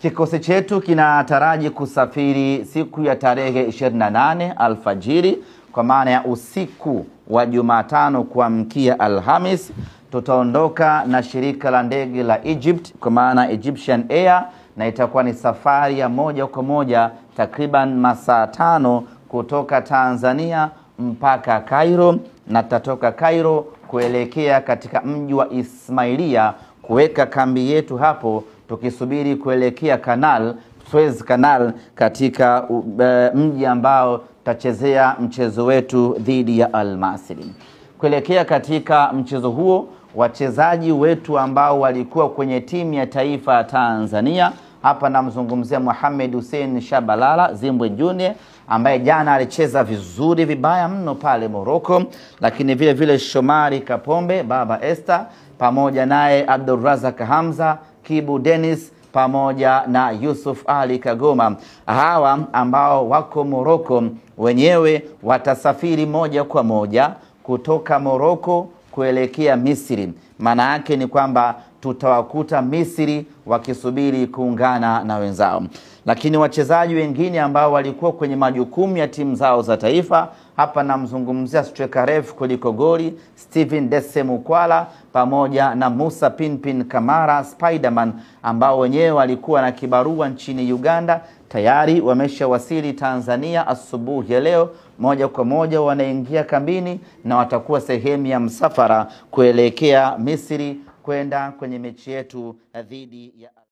Kikosi chetu kinataraji kusafiri siku ya tarehe 28 alfajiri, kwa maana ya usiku wa Jumatano kuamkia Alhamis. Tutaondoka na shirika la ndege la Egypt, kwa maana Egyptian Air, na itakuwa ni safari ya moja kwa moja takriban masaa 5 kutoka Tanzania mpaka Cairo, na tutatoka Cairo kuelekea katika mji wa Ismailia kuweka kambi yetu hapo, tukisubiri kuelekea Suez Canal, katika mji ambao tutachezea mchezo wetu dhidi ya Al Masry. Kuelekea katika mchezo huo, wachezaji wetu ambao walikuwa kwenye timu ya taifa ya Tanzania, hapa namzungumzia Mohamed Hussein Shabalala Zimbwe Junior, ambaye jana alicheza vizuri vibaya mno pale Morocco, lakini vile vile Shomari Kapombe, Baba Esther, pamoja naye Abdulrazak Hamza, Kibu Dennis, pamoja na Yusuf Ali Kagoma. Hawa ambao wako Morocco, wenyewe watasafiri moja kwa moja kutoka Morocco kuelekea Misri. Maana yake ni kwamba tutawakuta Misri wakisubiri kuungana na wenzao. Lakini wachezaji wengine ambao walikuwa kwenye majukumu ya timu zao za taifa, hapa namzungumzia striker refu kuliko goli Steven Desemukwala, pamoja na Musa Pinpin Kamara Spiderman, ambao wenyewe walikuwa na kibarua nchini Uganda. Tayari wameshawasili Tanzania asubuhi ya leo. Moja kwa moja wanaingia kambini na watakuwa sehemu ya msafara kuelekea Misri kwenda kwenye mechi yetu dhidi ya